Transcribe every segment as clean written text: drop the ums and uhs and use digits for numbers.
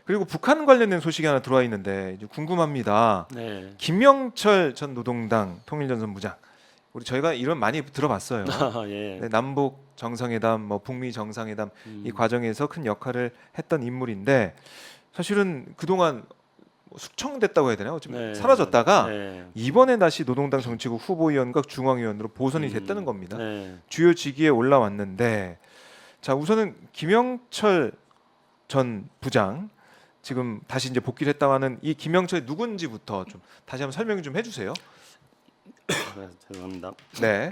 그리고 북한 관련된 소식이 하나 들어와 있는데 이제 궁금합니다. 네. 김영철 전 노동당 통일전선부장. 우리 저희가 이런 많이 들어봤어요. 예. 네, 남북 정상회담, 뭐 북미 정상회담 이 음. 과정에서 큰 역할을 했던 인물인데 사실은 그동안 뭐 숙청됐다고 해야 되나요? 좀 네. 사라졌다가 네. 이번에 다시 노동당 정치국 후보위원과 중앙위원으로 보선이 됐다는 겁니다. 네. 주요 직위에 올라왔는데 자 우선은 김영철 전 부장 지금 다시 이제 복귀를 했다고 하는 이 김영철이 누군지부터 좀 다시 한번 설명 좀 해주세요. 네, 죄송합니다. 네,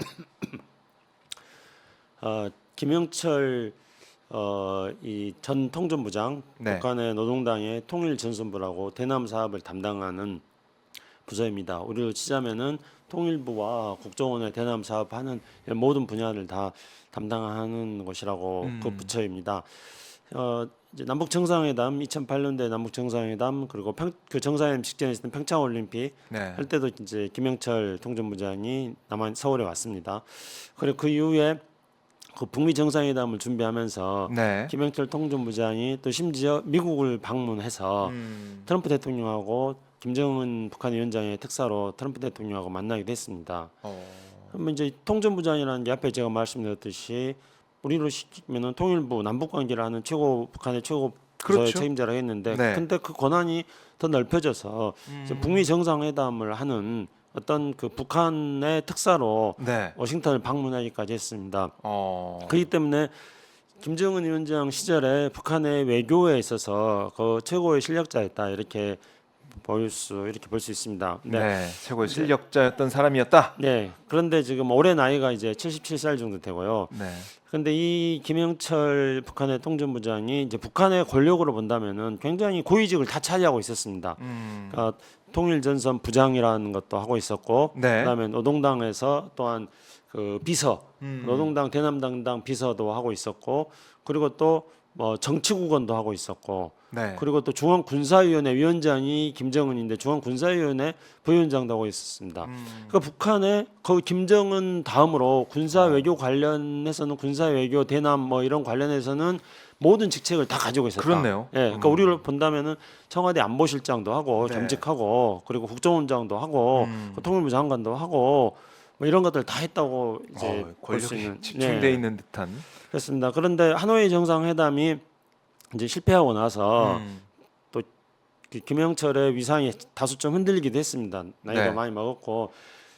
김영철 이 전 통전부장 네. 북한의 노동당의 통일전선부라고 대남 사업을 담당하는 부서입니다. 우리로 치자면은 통일부와 국정원의 대남 사업하는 모든 분야를 다 담당하는 곳이라고 그 부처입니다. 이제 남북 정상회담 2008년도에 남북 정상회담 그리고 그 정상회담 직전에 있었던 평창 올림픽 네. 할 때도 이제 김영철 통전부장이 남한 서울에 왔습니다. 그리고 그 이후에 그 북미 정상회담을 준비하면서 네. 김영철 통전부장이 또 심지어 미국을 방문해서 트럼프 대통령하고 김정은 북한 위원장의 특사로 트럼프 대통령하고 만나기도 했습니다. 그러면 이제 통전부장이라는 게 앞에 제가 말씀드렸듯이 우리로 시키면은 통일부 남북 관계를 하는 북한의 최고 부서의 그렇죠. 책임자라고 했는데, 네. 근데 그 권한이 더 넓혀져서 이제 북미 정상회담을 하는 어떤 그 북한의 특사로 네. 워싱턴을 방문하기까지 했습니다. 어. 그렇기 때문에 김정은 위원장 시절에 북한의 외교에 있어서 그 최고의 실력자였다 이렇게 볼 수 있습니다. 네. 최고의 실력자였던 사람이었다. 네. 그런데 지금 올해 나이가 이제 77살 정도 되고요. 네. 그런데 이 김영철 북한의 통전부장이 이제 북한의 권력으로 본다면은 굉장히 고위직을 다 차지하고 있었습니다. 그러니까 통일전선 부장이라는 것도 하고 있었고, 네. 그다음에 노동당에서 또한 그 비서, 노동당 대남당당 비서도 하고 있었고, 그리고 또 뭐 정치국원도 하고 있었고, 네. 그리고 또 중앙군사위원회 위원장이 김정은인데 중앙군사위원회 부위원장도 하고 있었습니다. 그러니까 북한의 거의 김정은 다음으로 군사 외교 관련해서는 군사 외교 대남 뭐 이런 관련해서는 모든 직책을 다 가지고 있었다. 그렇네요. 예, 그러니까 우리를 본다면은 청와대 안보실장도 하고 네. 겸직하고 그리고 국정원장도 하고 그 통일부 장관도 하고 뭐 이런 것들 다 했다고 이제 볼 수 권력이 있는 집중돼 예, 있는 듯한. 그렇습니다. 그런데 하노이 정상회담이 이제 실패하고 나서 또 김영철의 위상이 다소 좀 흔들리기도 했습니다. 나이가 네. 많이 먹었고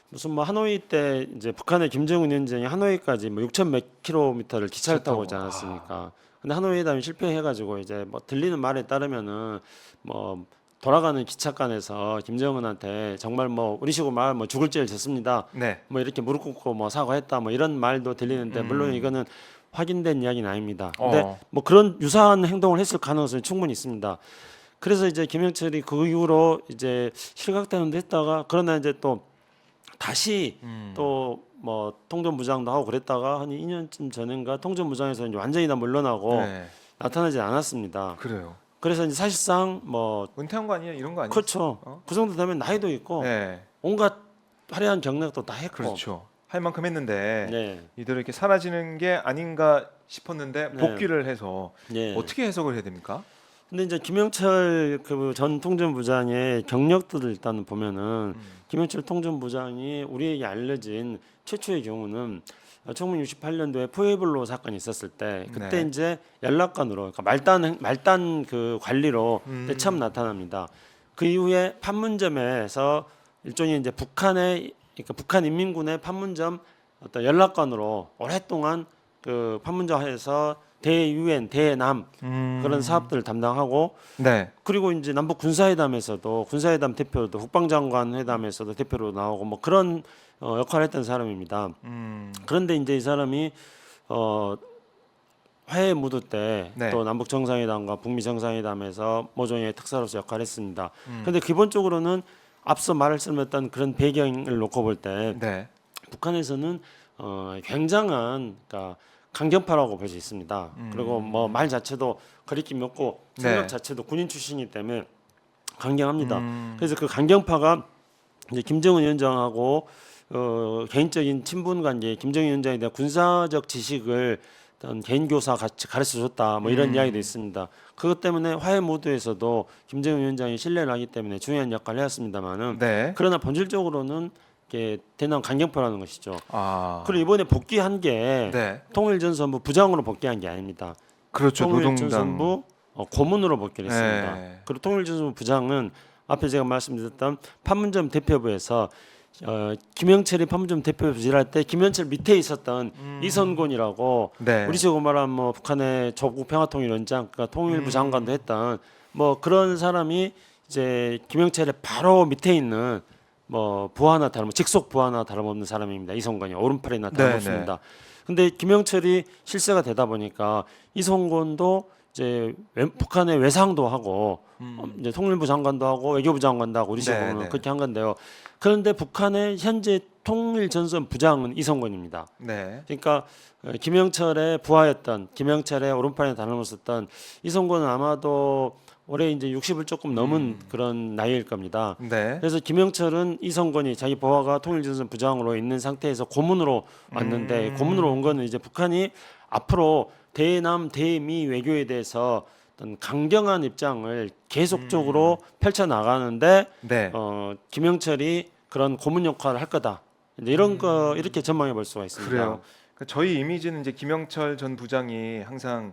무슨 뭐 하노이 때 이제 북한의 김정은 위원장이 하노이까지 뭐 6천 몇 킬로미터를 기차를 타고 오지 않았습니까? 근데 하노이 회담이 실패해가지고 이제 뭐 들리는 말에 따르면은 뭐 돌아가는 기차간에서 김정은한테 정말 뭐 우리식으로 말 뭐 죽을 죄를 졌습니다. 네. 뭐 이렇게 무릎 꿇고 뭐 사과했다 뭐 이런 말도 들리는데 물론 이거는 확인된 이야기는 아닙니다. 근데 뭐 그런 유사한 행동을 했을 가능성이 충분히 있습니다. 그래서 이제 김영철이 그 이후로 이제 실각대응도 했다가 그러나 이제 또 다시 또 뭐 통전부장도 하고 그랬다가 한 2년쯤 전인가 통전부장에서 이제 완전히 다 물러나고 네. 나타나지 않았습니다. 그래요. 그래서 이제 사실상 뭐 은퇴한 거 아니야? 이런 거 아니야? 그렇죠. 그 정도 되면 나이도 있고 네. 온갖 화려한 경력도 다 했고 그렇죠. 할 만큼 했는데 네. 이대로 이렇게 사라지는 게 아닌가 싶었는데 네. 복귀를 해서 네. 어떻게 해석을 해야 됩니까? 근데 이제 김영철 그 전 통전부장의 경력들을 일단 보면은 김영철 통전부장이 우리에게 알려진 최초의 경우는 1968년도에 포에블로 사건이 있었을 때 그때 네. 이제 연락관으로 그러니까 말단 그 관리로 그때 처음 나타납니다. 그 이후에 판문점에서 일종의 이제 그러니까 북한 인민군의 판문점 어떤 연락관으로 오랫동안 그 판문점에서 대유엔 대남 그런 사업들을 담당하고 네. 그리고 이제 남북 군사회담에서도 군사회담 대표도 국방장관 회담에서도 대표로 나오고 뭐 그런 역할을 했던 사람입니다. 그런데 이제 이 사람이 화해 무드 때 네. 또 남북 정상회담과 북미 정상회담에서 모종의 특사로서 역할을 했습니다. 그런데 기본적으로는 앞서 말씀했던 그런 배경을 놓고 볼 때 네. 북한에서는 굉장한 그러니까 강경파라고 볼 수 있습니다. 그리고 뭐 말 자체도 거리낌 없고 생각 네. 자체도 군인 출신이기 때문에 강경합니다. 그래서 그 강경파가 이제 김정은 위원장하고 개인적인 친분 관계, 김정은 위원장에 대한 군사적 지식을 어떤 개인 교사 같이 가르쳐 줬다 뭐 이런 이야기도 있습니다. 그것 때문에 화해 모드에서도 김정은 위원장이 신뢰를 하기 때문에 중요한 역할을 해왔습니다만은 네. 그러나 본질적으로는 이게 대남 강경파라는 것이죠. 아. 그리고 이번에 복귀한 게 네. 통일전선부 부장으로 복귀한 게 아닙니다. 그렇죠. 노동당. 통일전선부 고문으로 복귀를 했습니다. 네. 그리고 통일전선부 부장은 앞에 제가 말씀드렸던 판문점 대표부에서 김영철이 판문점 대표부 일할 때 김영철 밑에 있었던 이선곤이라고 네. 우리 식으로 말하면 뭐 북한의 조국 평화통일위원장, 그러니까 통일부 장관도 했던 뭐 그런 사람이 이제 김영철의 바로 밑에 있는 뭐 부하나 직속 부하나 다름없는 사람입니다. 이선곤이 오른팔이나 다름없습니다. 근데 김영철이 실세가 되다 보니까 이선곤도 이제 북한의 외상도 하고 이제 통일부 장관도 하고 외교부 장관도 하고 우리 식으로는 네. 그렇게 한 건데요. 그런데 북한의 현재 통일전선 부장은 이선곤입니다. 네. 그러니까 김영철의 부하였던 김영철의 오른팔에 다름없었던 이선곤은 아마도 올해 이제 60을 조금 넘은 그런 나이일 겁니다. 네. 그래서 김영철은 이선곤이 자기 부하가 통일전선 부장으로 있는 상태에서 고문으로 왔는데 고문으로 온 거는 이제 북한이 앞으로 대남 대미 외교에 대해서 어떤 강경한 입장을 계속적으로 펼쳐 나가는데 네. 김영철이 그런 고문 역할을 할 거다. 이제 이런 거 이렇게 전망해 볼 수가 있습니다. 그래요. 그러니까 저희 이미지는 이제 김영철 전 부장이 항상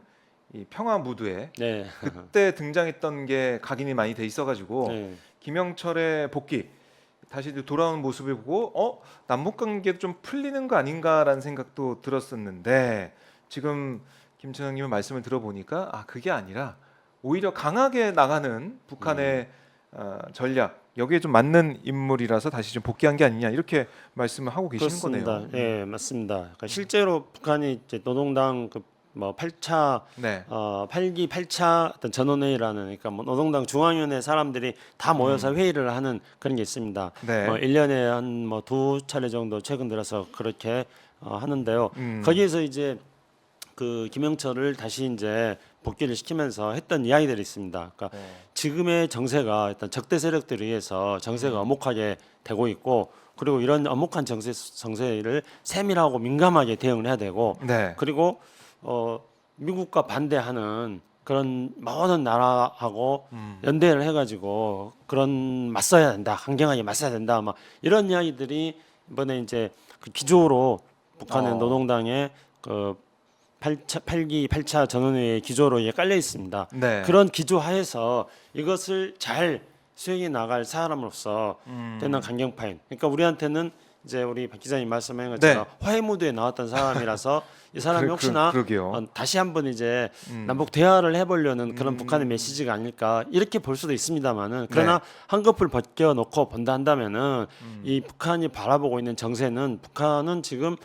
이 평화 무드에 네. 그때 등장했던 게 각인이 많이 돼 있어가지고 네. 김영철의 복귀 다시 돌아온 모습을 보고 남북 관계도 좀 풀리는 거 아닌가라는 생각도 들었었는데 지금 김천영님의 말씀을 들어보니까 그게 아니라 오히려 강하게 나가는 북한의 전략 여기에 좀 맞는 인물이라서 다시 좀 복귀한 게 아니냐 이렇게 말씀을 하고 계시는 그렇습니다. 거네요. 예, 맞습니다. 그러니까 실제로 북한이 이제 노동당 뭐 8차 네. 8기 8차 어떤 전원회의라는 그러니까 뭐 노동당 중앙위원회 사람들이 다 모여서 회의를 하는 그런 게 있습니다. 네. 1년에 한 뭐 2차례 정도 최근 들어서 그렇게 하는데요. 거기에서 이제 그 김영철을 다시 이제 복귀를 시키면서 했던 이야기들이 있습니다. 그러니까 지금의 정세가 일단 적대 세력들에 의해서 정세가 엄혹하게 되고 있고 그리고 이런 엄혹한 정세를 세밀하고 민감하게 대응을 해야 되고 네. 그리고 미국과 반대하는 그런 모든 나라하고 연대를 해가지고 그런 맞서야 된다, 강경하게 맞서야 된다, 막 이런 이야기들이 이번에 이제 그 기조로 북한의 노동당의 그 8기 8차 전원회의 기조로 이게 깔려 있습니다. 네. 그런 기조 하에서 이것을 잘 수행해 나갈 사람으로서 대남 강경파인. 그러니까 우리한테는 이제 우리 박 기자님 말씀하신 것처럼 화해 모드에 나왔던 사람이라서 이 사람이 혹시나 다시 한번 이제 남북 대화를 해보려는 그런 북한의 메시지가 아닐까 이렇게 볼 수도 있습니다만은 그러나 한꺼풀 벗겨 놓고 본다 한다면은 이 북한이 바라보고 있는 정세는 북한은 지금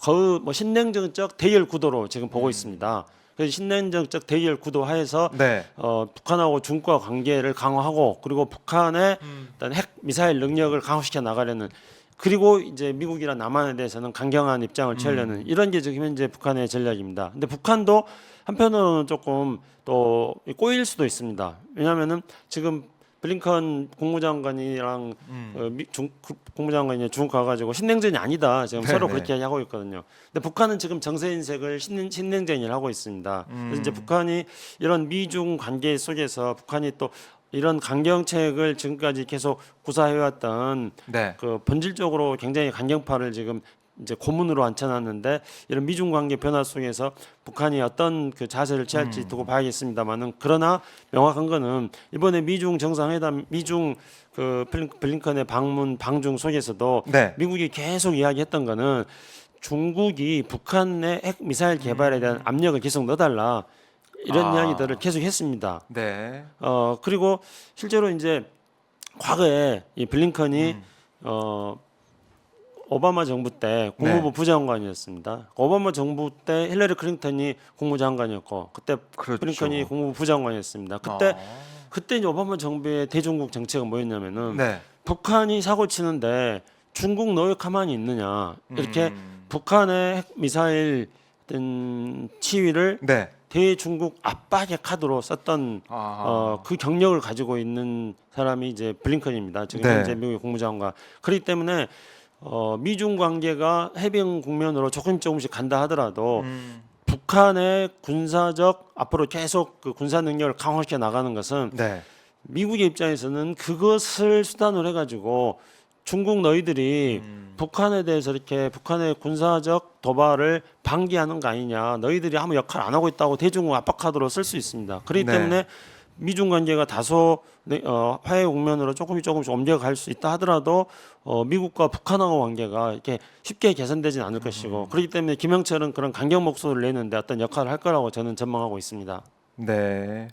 거의 뭐 신냉전적 대결 구도로 지금 보고 있습니다. 그래서 신냉전적 대결 구도 하에서 북한하고 중국과 관계를 강화하고 그리고 북한의 어떤 핵 미사일 능력을 강화시켜 나가려는 그리고 이제 미국이나 남한에 대해서는 강경한 입장을 취하려는 이런 게 지금 현재 북한의 전략입니다. 근데 북한도 한편으로는 조금 또 꼬일 수도 있습니다. 왜냐하면은 지금 블링컨 국무장관이랑 국무장관이 중국 가가지고 신냉전이 아니다. 지금 서로 그렇게 하고 있거든요. 근데 북한은 지금 정세 인색을 신냉전을 하고 있습니다. 그래서 이제 북한이 이런 미중 관계 속에서 북한이 또 이런 강경책을 지금까지 계속 구사해왔던 그 본질적으로 굉장히 강경파를 지금 이제 고문으로 앉혀놨는데 이런 미중 관계 변화 속에서 북한이 어떤 그 자세를 취할지 두고 봐야겠습니다만은 그러나 명확한 거는 이번에 미중 정상회담 미중 그 블링컨의 방중 속에서도 미국이 계속 이야기했던 거는 중국이 북한의 핵 미사일 개발에 대한 압력을 계속 넣어달라 이런 이야기들을 계속 했습니다. 그리고 실제로 이제 과거에 이 블링컨이 오바마 정부 때 국무부 부장관이었습니다. 오바마 정부 때 힐러리 클린턴이 국무장관이었고 그때 블링컨이 국무부 부장관이었습니다. 그때 이제 오바마 정부의 대중국 정책은 뭐였냐면은 북한이 사고 치는데 중국 너 왜 가만히 있느냐 이렇게 북한의 핵 미사일 치위를 대중국 압박의 카드로 썼던 그 경력을 가지고 있는 사람이 이제 블링컨입니다. 지금 현재 미국의 국무장관. 그렇기 때문에 미중 관계가 해빙 국면으로 조금씩 간다 하더라도 북한의 군사적 앞으로 계속 그 군사 능력을 강화시켜 나가는 것은 네. 미국의 입장에서는 그것을 수단으로 해가지고 중국 너희들이 북한에 대해서 이렇게 북한의 군사적 도발을 방기하는 거 아니냐, 너희들이 아무 역할 안 하고 있다고 대중을 압박하도록 쓸 수 있습니다. 그렇기 네. 때문에 미중 관계가 다소 화해 국면으로 조금씩 옮겨갈 수 있다 하더라도 미국과 북한하고 관계가 이렇게 쉽게 개선되지는 않을 것이고, 그렇기 때문에 김영철은 그런 강경 목소리를 내는데 어떤 역할을 할 거라고 저는 전망하고 있습니다. 네.